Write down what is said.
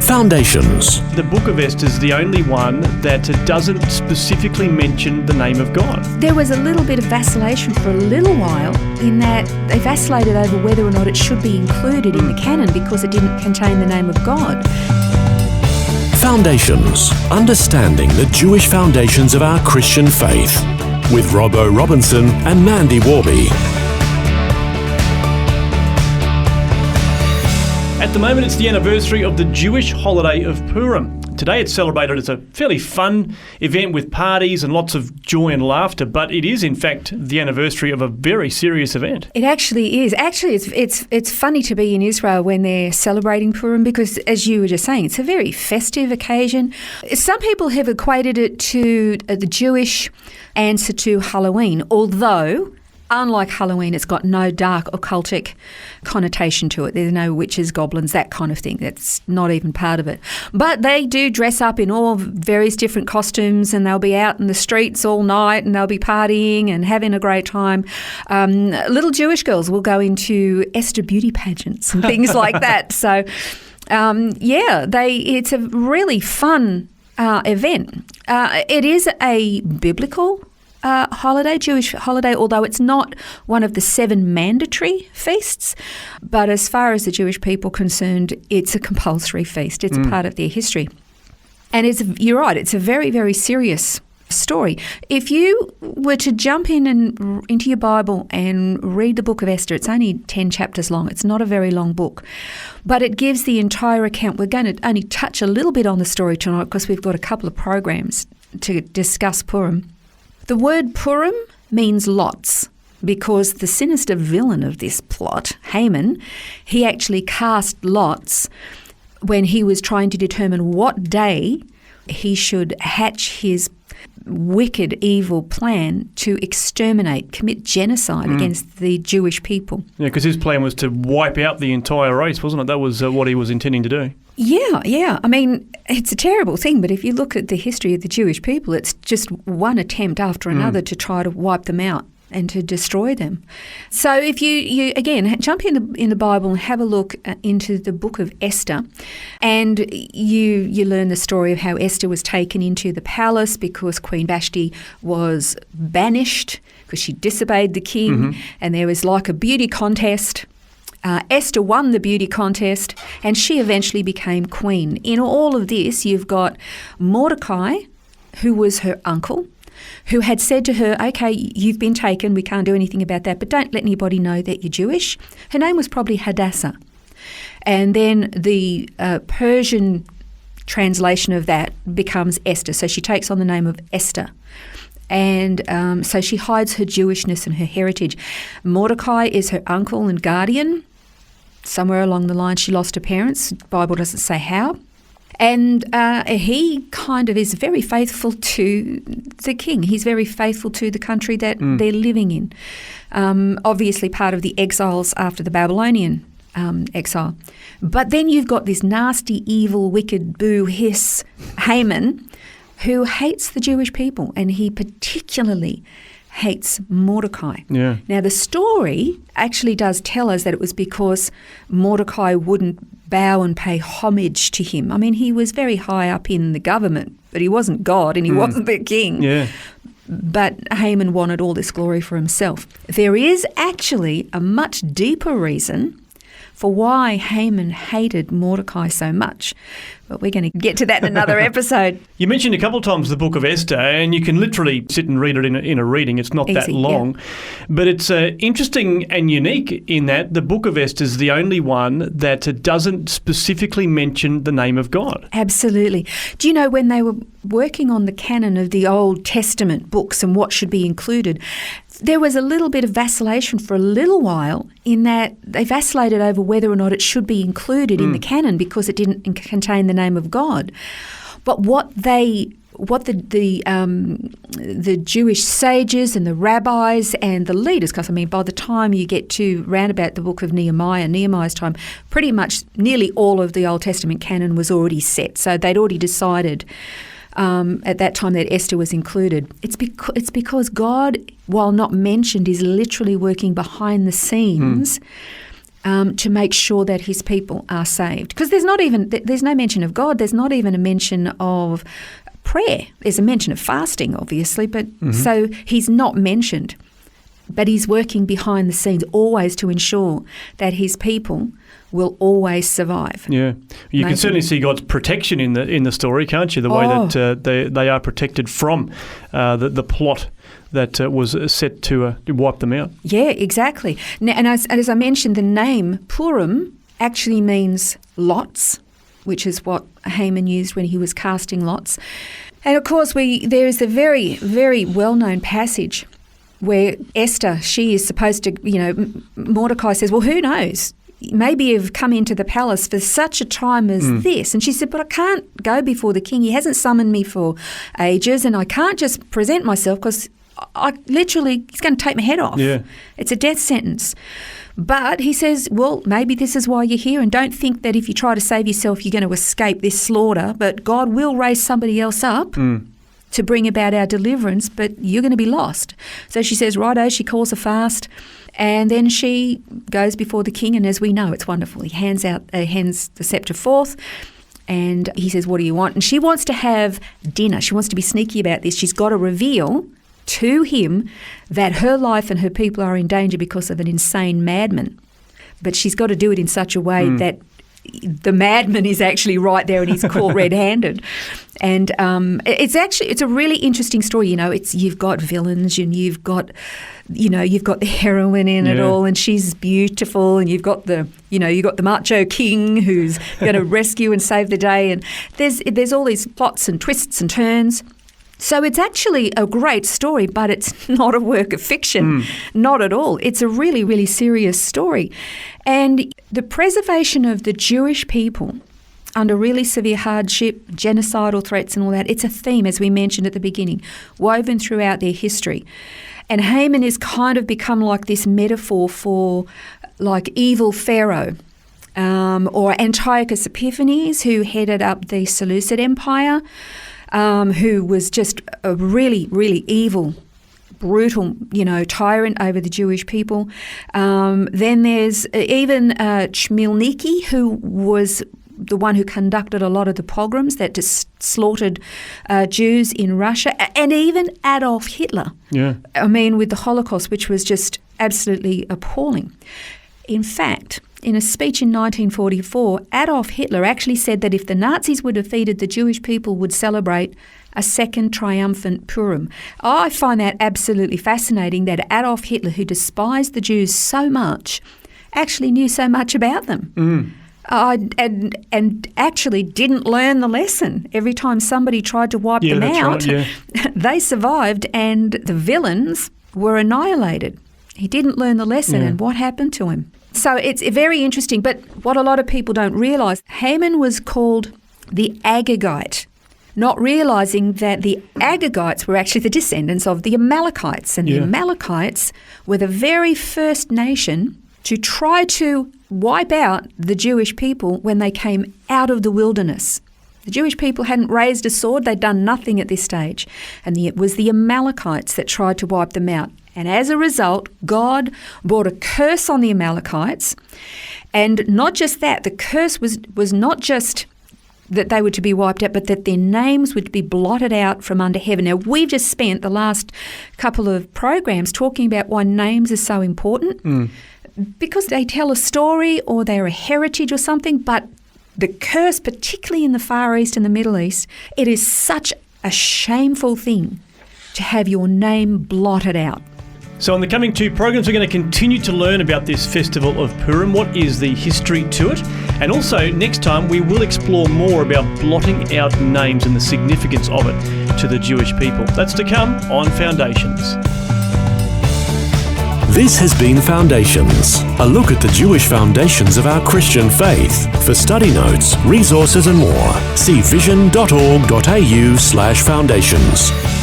Foundations. The book of Esther is the only one that doesn't specifically mention the name of God. There was a little bit of vacillation for a little while in that they vacillated over whether or not it should be included in the canon because it didn't contain the name of God. Foundations. Understanding the Jewish foundations of our Christian faith. With Robbo Robinson and Mandy Warby. At the moment, it's the anniversary of the Jewish holiday of Purim. Today it's celebrated as a fairly fun event with parties and lots of joy and laughter, but it is in fact the anniversary of a very serious event. It actually is. Actually, it's funny to be in Israel when they're celebrating Purim because, as you were just saying, it's a very festive occasion. Some people have equated it to the Jewish answer to Halloween, although unlike Halloween, it's got no dark occultic connotation to it. There's no witches, goblins, that kind of thing. That's not even part of it. But they do dress up in all various different costumes and they'll be out in the streets all night and they'll be partying and having a great time. Little Jewish girls will go into Esther beauty pageants and things like that. So, it's a really fun event. It is a biblical holiday, Jewish holiday, although it's not one of the 7 mandatory feasts. But as far as the Jewish people are concerned, it's a compulsory feast. It's a part of their history. And you're right, it's a very, very serious story. If you were to jump into your Bible and read the book of Esther, it's only 10 chapters long. It's not a very long book, but it gives the entire account. We're going to only touch a little bit on the story tonight because we've got a couple of programs to discuss Purim. The word Purim means lots because the sinister villain of this plot, Haman, he actually cast lots when he was trying to determine what day he should hatch his wicked, evil plan to exterminate, commit genocide against the Jewish people. Yeah, because his plan was to wipe out the entire race, wasn't it? That was what he was intending to do. Yeah. I mean, it's a terrible thing, but if you look at the history of the Jewish people, it's just one attempt after another to try to wipe them out and to destroy them. So if you again, jump in the Bible and have a look into the book of Esther, and you learn the story of how Esther was taken into the palace because Queen Vashti was banished because she disobeyed the king, and there was like a beauty contest. Esther won the beauty contest and she eventually became queen. In all of this, you've got Mordecai, who was her uncle, who had said to her, okay, you've been taken, we can't do anything about that, but don't let anybody know that you're Jewish. Her name was probably Hadassah. And then the Persian translation of that becomes Esther. So she takes on the name of Esther. And so she hides her Jewishness and her heritage. Mordecai is her uncle and guardian. Somewhere along the line she lost her parents. The Bible doesn't say how. And he kind of is very faithful to the king. He's very faithful to the country that they're living in. Obviously part of the exiles after the Babylonian exile. But then you've got this nasty, evil, wicked, boo, hiss Haman, who hates the Jewish people, and he particularly hates Mordecai. Yeah. Now, the story actually does tell us that it was because Mordecai wouldn't bow and pay homage to him. I mean, he was very high up in the government, but he wasn't God and he wasn't the king. Yeah. But Haman wanted all this glory for himself. There is actually a much deeper reason for why Haman hated Mordecai so much. But we're going to get to that in another episode. You mentioned a couple of times the book of Esther, and you can literally sit and read it in a reading. It's not that long. Yeah. But it's interesting and unique in that the book of Esther is the only one that doesn't specifically mention the name of God. Absolutely. Do you know when they were working on the canon of the Old Testament books and what should be included, there was a little bit of vacillation for a little while in that they vacillated over whether or not it should be included in the canon because it didn't contain the name of God. But what the Jewish sages and the rabbis and the leaders, because I mean by the time you get to round about the book of Nehemiah's time, pretty much nearly all of the Old Testament canon was already set. So they'd already decided at that time that Esther was included. It's because God, while not mentioned, is literally working behind the scenes to make sure that his people are saved. Because there's no mention of God. There's not even a mention of prayer. There's a mention of fasting, obviously, but so he's not mentioned. But he's working behind the scenes always to ensure that his people will always survive. Yeah, you can certainly see God's protection in the story, can't you? The way that they are protected from the plot that was set to wipe them out. Yeah, exactly. Now, and as I mentioned, the name Purim actually means lots, which is what Haman used when he was casting lots. And of course, there is a very, very well-known passage where Esther, she is supposed to, Mordecai says, well, who knows? Maybe you've come into the palace for such a time as this. And she said, but I can't go before the king. He hasn't summoned me for ages, and I can't just present myself because he's going to take my head off. Yeah. It's a death sentence. But he says, well, maybe this is why you're here, and don't think that if you try to save yourself, you're going to escape this slaughter, but God will raise somebody else up to bring about our deliverance, but you're going to be lost. So she says, righto, she calls a fast, and then she goes before the king, and as we know, it's wonderful. He hands the scepter forth, and he says, what do you want? And she wants to have dinner. She wants to be sneaky about this. She's got to reveal to him that her life and her people are in danger because of an insane madman. But she's got to do it in such a way that the madman is actually right there and he's caught red-handed. And it's a really interesting story. You've got villains and you've got the heroine in it all, and she's beautiful, and you've got the macho king who's going to rescue and save the day, and there's all these plots and twists and turns. So it's actually a great story, but it's not a work of fiction, not at all. It's a really, really serious story. And the preservation of the Jewish people under really severe hardship, genocidal threats and all that, it's a theme, as we mentioned at the beginning, woven throughout their history. And Haman has kind of become like this metaphor for like evil Pharaoh. Or Antiochus Epiphanes, who headed up the Seleucid Empire, who was just a really, really evil, brutal, tyrant over the Jewish people. Then there's even Chmielnicki, who was the one who conducted a lot of the pogroms that just slaughtered Jews in Russia, and even Adolf Hitler. Yeah. With the Holocaust, which was just absolutely appalling. In fact, in a speech in 1944, Adolf Hitler actually said that if the Nazis were defeated, the Jewish people would celebrate a second triumphant Purim. I find that absolutely fascinating that Adolf Hitler, who despised the Jews so much, actually knew so much about them. And actually didn't learn the lesson. Every time somebody tried to wipe them out, they survived and the villains were annihilated. He didn't learn the lesson, and what happened to him? So it's very interesting, but what a lot of people don't realise, Haman was called the Agagite, not realising that the Agagites were actually the descendants of the Amalekites, and the Amalekites were the very first nation to try to wipe out the Jewish people when they came out of the wilderness. The Jewish people hadn't raised a sword, they'd done nothing at this stage, and it was the Amalekites that tried to wipe them out. And as a result, God brought a curse on the Amalekites. And not just that, the curse was not just that they were to be wiped out, but that their names would be blotted out from under heaven. Now, we've just spent the last couple of programs talking about why names are so important, because they tell a story or they're a heritage or something, but the curse, particularly in the Far East and the Middle East, it is such a shameful thing to have your name blotted out. So in the coming 2 programs, we're going to continue to learn about this festival of Purim. What is the history to it? And also, next time, we will explore more about blotting out names and the significance of it to the Jewish people. That's to come on Foundations. This has been Foundations, a look at the Jewish foundations of our Christian faith. For study notes, resources and more, see vision.org.au/foundations.